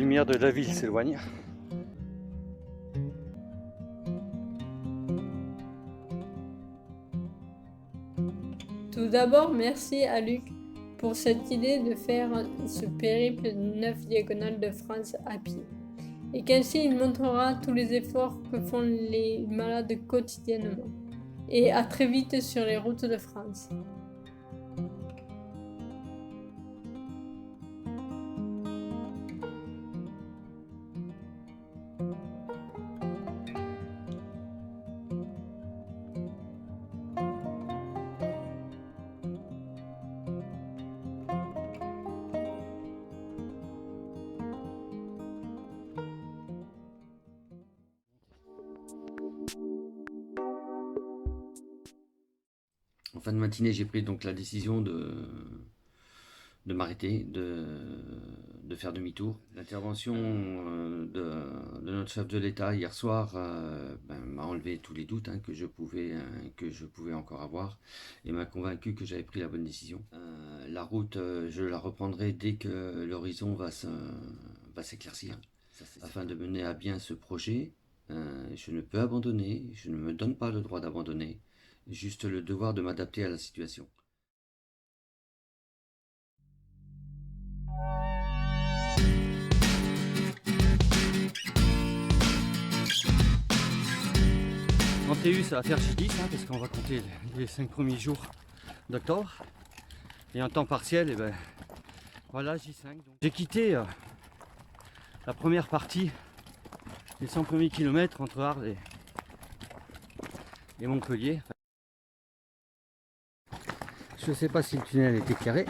lumières de la ville s'éloignent. Tout d'abord, merci à Luc pour cette idée de faire ce périple 9 diagonales de France à pied. Et qu'ainsi il montrera tous les efforts que font les malades quotidiennement. Et à très vite sur les routes de France. En fin de matinée, j'ai pris donc la décision de m'arrêter, de faire demi-tour. L'intervention de notre chef de l'État hier soir m'a enlevé tous les doutes que je pouvais encore avoir et m'a convaincu que j'avais pris la bonne décision. La route, je la reprendrai dès que l'horizon va s'éclaircir. Afin de mener à bien ce projet, je ne peux abandonner, je ne me donne pas le droit d'abandonner. Juste le devoir de m'adapter à la situation. En TU, ça va faire J10 parce qu'on va compter les 5 premiers jours d'octobre. Et en temps partiel, et voilà J5. J'ai quitté la première partie des 100 premiers kilomètres entre Arles et Montpellier. Je ne sais pas si le tunnel était carré.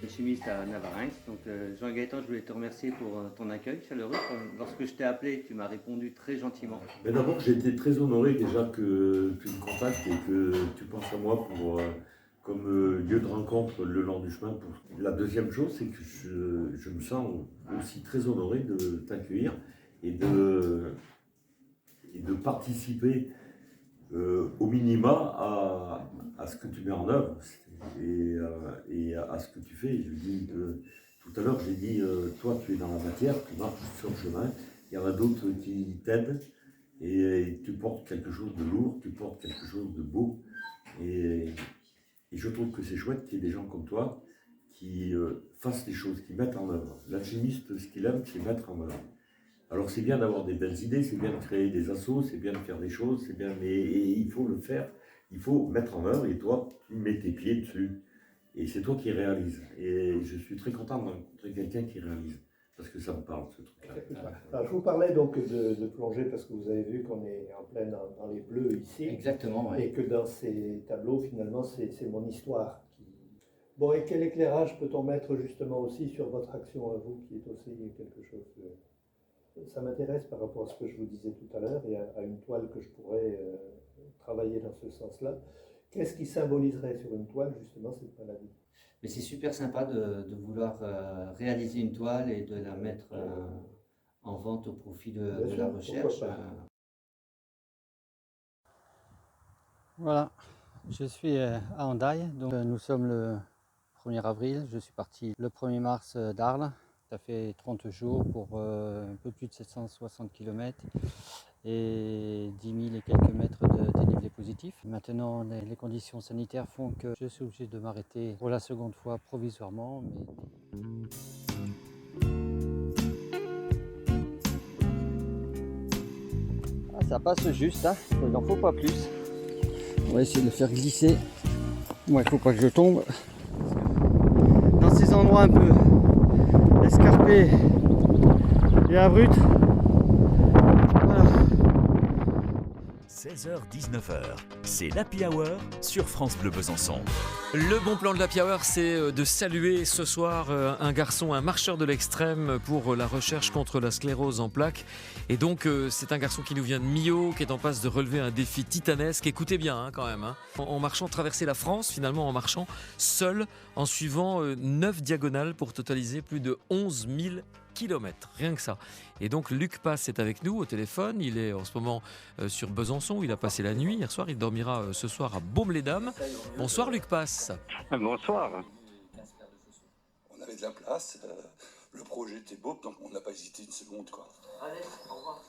Chimiste à Navarins. Donc Jean Gaëtan, je voulais te remercier pour ton accueil chaleureux. Lorsque je t'ai appelé, tu m'as répondu très gentiment. D'abord, j'ai été très honoré déjà que tu me contactes et que tu penses à moi comme lieu de rencontre le long du chemin. La deuxième chose, c'est que je me sens aussi très honoré de t'accueillir et de participer au minima à ce que tu mets en œuvre et à ce que tu fais. Je dis tout à l'heure, j'ai dit, toi tu es dans la matière, tu marches sur le chemin, il y en a d'autres qui t'aident et tu portes quelque chose de lourd, tu portes quelque chose de beau et je trouve que c'est chouette qu'il y ait des gens comme toi qui fassent des choses, qui mettent en œuvre. L'alchimiste, ce qu'il aime, c'est mettre en œuvre. Alors c'est bien d'avoir des belles idées, c'est bien de créer des assos, c'est bien de faire des choses, c'est bien, mais il faut le faire, il faut mettre en œuvre et toi, tu mets tes pieds dessus. Et c'est toi qui réalises. Et je suis très content de rencontrer quelqu'un qui réalise, parce que ça me parle ce truc-là. Alors, je vous parlais donc de plongée parce que vous avez vu qu'on est en plein dans les bleus ici. Exactement, ouais. Et que dans ces tableaux, finalement, c'est mon histoire. Bon, et quel éclairage peut-on mettre justement aussi sur votre action à vous, qui est aussi quelque chose de... Ça m'intéresse par rapport à ce que je vous disais tout à l'heure et à une toile que je pourrais travailler dans ce sens-là. Qu'est-ce qui symboliserait sur une toile justement cette maladie? Mais c'est super sympa de vouloir réaliser une toile et de la mettre en vente au profit de la recherche. Voilà, je suis à Hendaye, donc nous sommes le 1er avril, je suis parti le 1er mars d'Arles. Ça fait 30 jours pour un peu plus de 760 km et 10 000 et quelques mètres de dénivelé positif. Maintenant, les conditions sanitaires font que je suis obligé de m'arrêter pour la seconde fois provisoirement. Ça passe juste, il n'en faut pas plus. On va essayer de le faire glisser. Moi, il ne faut pas que je tombe. Dans ces endroits un peu escarpés et abrupts. Voilà. C'est 16h-19h, c'est l'Happy Hour sur France Bleu Besançon. Le bon plan de l'Happy Hour, c'est de saluer ce soir un garçon, un marcheur de l'extrême pour la recherche contre la sclérose en plaques. Et donc, c'est un garçon qui nous vient de Millau, qui est en passe de relever un défi titanesque. Écoutez bien quand même. En marchant, traverser la France, finalement en marchant seul, en suivant 9 diagonales pour totaliser plus de 11 000 kilomètres, rien que ça. Et donc Luc Passe est avec nous au téléphone, il est en ce moment sur Besançon, il a passé la nuit hier soir, il dormira ce soir à Baume-les-Dames. Bonsoir Luc Passe. Bonsoir. On avait de la place, le projet était beau, donc on n'a pas hésité une seconde, quoi. Allez, au revoir.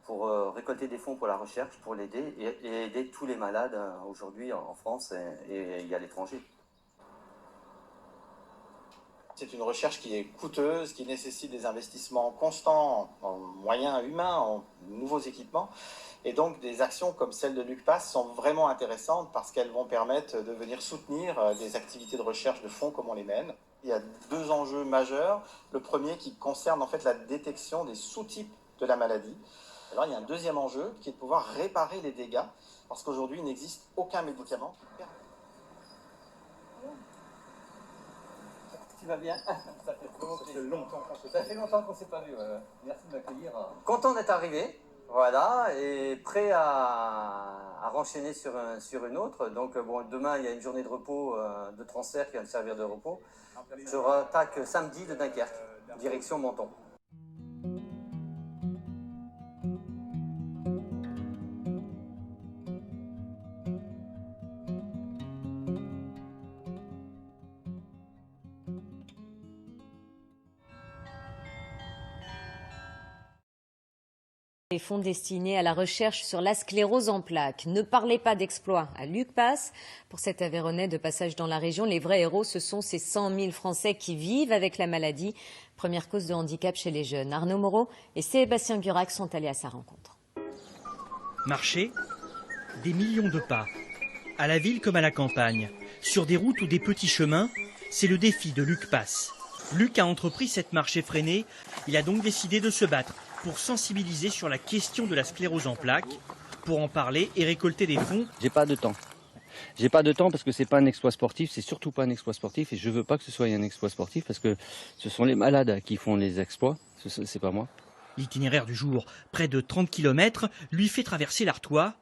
Pour récolter des fonds pour la recherche, pour l'aider et aider tous les malades aujourd'hui en France et à l'étranger. C'est une recherche qui est coûteuse, qui nécessite des investissements constants en moyens humains, en nouveaux équipements. Et donc des actions comme celle de Luc Passe sont vraiment intéressantes parce qu'elles vont permettre de venir soutenir des activités de recherche de fond comme on les mène. Il y a 2 enjeux majeurs. Le premier qui concerne en fait la détection des sous-types de la maladie. Alors il y a un deuxième enjeu qui est de pouvoir réparer les dégâts parce qu'aujourd'hui il n'existe aucun médicament qui permet. Tu vas bien? Ça fait longtemps qu'on ne s'est pas vu. Merci de m'accueillir. Content d'être arrivé, voilà, et prêt à renchaîner sur une autre. Donc bon, demain il y a une journée de repos, de transfert qui va me servir de repos. Je rattaque samedi de Dunkerque, direction Menton. Les fonds destinés à la recherche sur la sclérose en plaques. Ne parlez pas d'exploit à Luc Passe. Pour cet Aveyronais de passage dans la région, les vrais héros, ce sont ces 100 000 Français qui vivent avec la maladie. Première cause de handicap chez les jeunes. Arnaud Moreau et Sébastien Gurac sont allés à sa rencontre. Marcher, des millions de pas. À la ville comme à la campagne. Sur des routes ou des petits chemins, c'est le défi de Luc Passe. Luc a entrepris cette marche effrénée. Il a donc décidé de se battre pour sensibiliser sur la question de la sclérose en plaques, pour en parler et récolter des fonds. J'ai pas de temps. J'ai pas de temps parce que c'est pas un exploit sportif, c'est surtout pas un exploit sportif et je veux pas que ce soit un exploit sportif parce que ce sont les malades qui font les exploits, c'est pas moi. L'itinéraire du jour, près de 30 km, lui fait traverser l'Artois.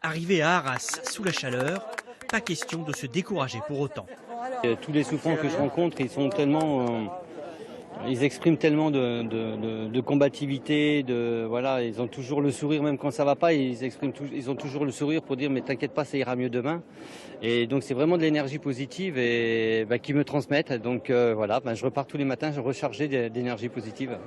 Arrivé à Arras sous la chaleur, pas question de se décourager pour autant. Tous les souffrants que je rencontre, ils sont tellement... Ils expriment tellement de combativité, voilà, ils ont toujours le sourire, même quand ça va pas, ils ont toujours le sourire pour dire mais t'inquiète pas, ça ira mieux demain. Et donc c'est vraiment de l'énergie positive et qui me transmettent. Donc voilà, je repars tous les matins, je rechargé d'énergie positive.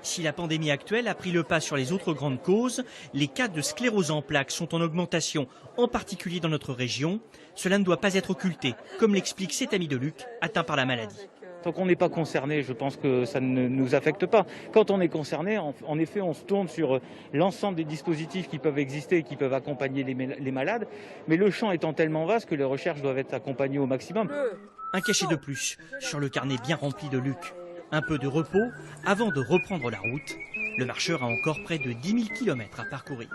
Si la pandémie actuelle a pris le pas sur les autres grandes causes, les cas de sclérose en plaques sont en augmentation, en particulier dans notre région. Cela ne doit pas être occulté, comme l'explique cet ami de Luc, atteint par la maladie. Tant qu'on n'est pas concerné, je pense que ça ne nous affecte pas. Quand on est concerné, en effet, on se tourne sur l'ensemble des dispositifs qui peuvent exister et qui peuvent accompagner les malades. Mais le champ étant tellement vaste que les recherches doivent être accompagnées au maximum. Un cachet de plus sur le carnet bien rempli de Luc. Un peu de repos avant de reprendre la route. Le marcheur a encore près de 10 000 km à parcourir.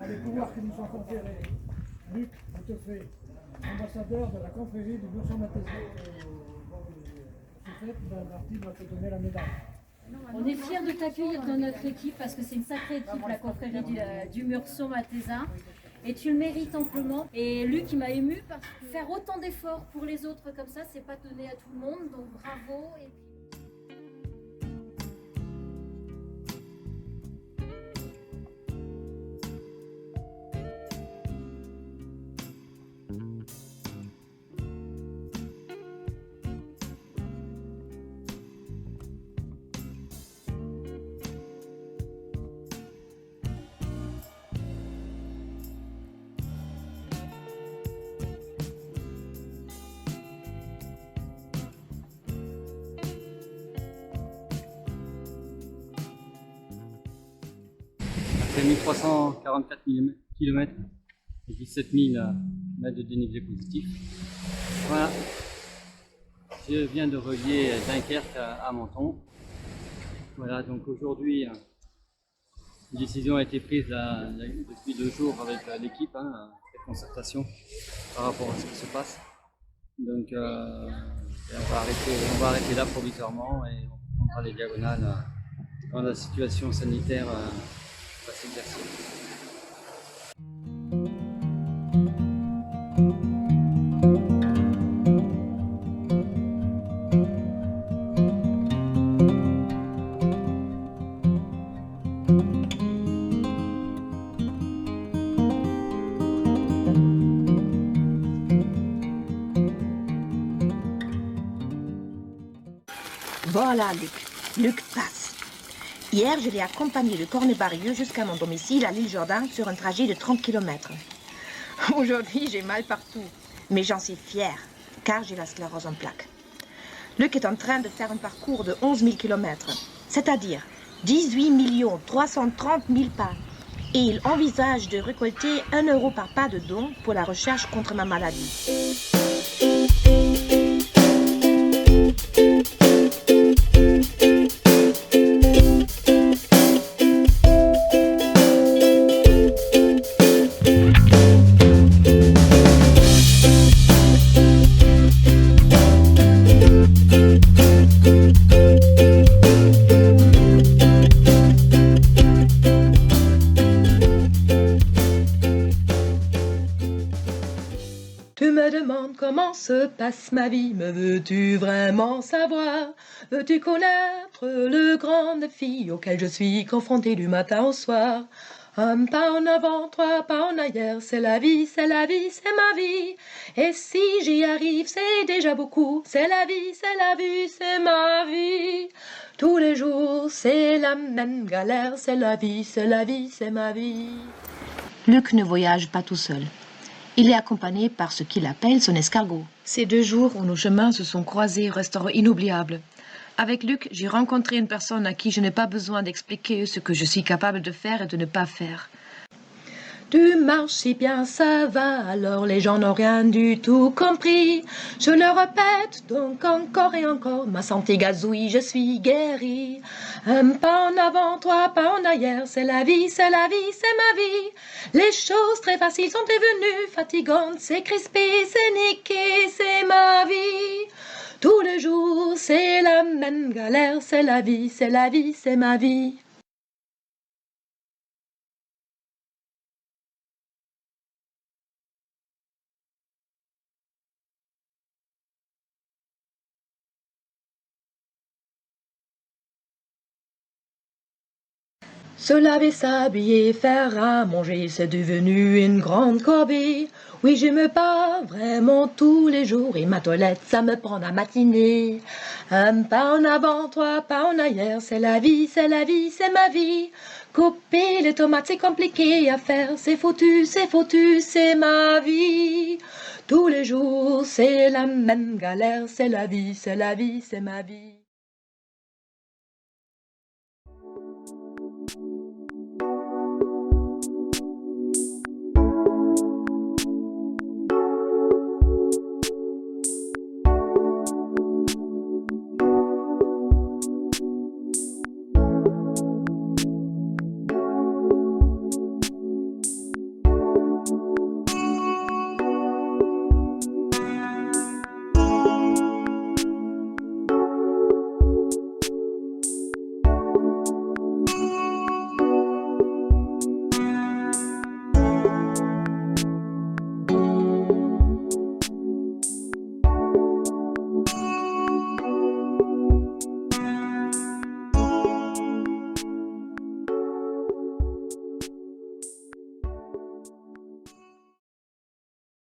Les pouvoirs qui nous sont conférés. Luc, je te fais ambassadeur de la confrérie du Bourson Matézin. Ce fait, Marty va te donner la médaille. On est fiers de t'accueillir dans notre équipe parce que c'est une sacrée équipe, la confrérie du Murson Matézin. Et tu le mérites amplement. Et Luc, il m'a ému parce que faire autant d'efforts pour les autres comme ça, c'est pas donné à tout le monde. Donc bravo. Et puis... fait 1344 km et 17 000 mètres de dénivelé positif. Voilà. Je viens de relier Dunkerque à Menton. Voilà, donc aujourd'hui, une décision a été prise depuis 2 jours avec l'équipe, cette concertation par rapport à ce qui se passe. Donc on va arrêter là provisoirement et on prendra les diagonales quand la situation sanitaire va s'exercer. Voilà Luc passe. Hier, je l'ai accompagné de Cornebarieux jusqu'à mon domicile à l'île Jourdain sur un trajet de 30 km. Aujourd'hui, j'ai mal partout, mais j'en suis fière, car j'ai la sclérose en plaques. Luc est en train de faire un parcours de 11 000 km, c'est-à-dire 18 330 000 pas. Et il envisage de récolter 1 € par pas de don pour la recherche contre ma maladie. Tu me demandes comment se passe ma vie, me veux-tu vraiment savoir? Veux-tu connaître le grand défi auquel je suis confrontée du matin au soir? Un pas en avant, 3 pas en arrière, c'est la vie, c'est la vie, c'est ma vie. Et si j'y arrive, c'est déjà beaucoup, c'est la vie, c'est la vie, c'est ma vie. Tous les jours, c'est la même galère, c'est la vie, c'est la vie, c'est ma vie. Luc ne voyage pas tout seul. Il est accompagné par ce qu'il appelle son escargot. Ces 2 jours où nos chemins se sont croisés resteront inoubliables. Avec Luc, j'ai rencontré une personne à qui je n'ai pas besoin d'expliquer ce que je suis capable de faire et de ne pas faire. Tu marches si bien, ça va, alors les gens n'ont rien du tout compris. Je le répète donc encore et encore, ma santé gazouille, je suis guérie. Un pas en avant, 3 pas en arrière, c'est la vie, c'est la vie, c'est ma vie. Les choses très faciles sont devenues fatigantes, c'est crispé, c'est niqué, c'est ma vie. Tous les jours, c'est la même galère, c'est la vie, c'est la vie, c'est ma vie. Se laver, s'habiller, faire à manger, c'est devenu une grande corvée. Oui, je me bats vraiment tous les jours et ma toilette, ça me prend la matinée. Un pas en avant, 3 pas en arrière, c'est la vie, c'est la vie, c'est ma vie. Couper les tomates, c'est compliqué à faire, c'est foutu, c'est ma vie. Tous les jours, c'est la même galère, c'est la vie, c'est la vie, c'est ma vie.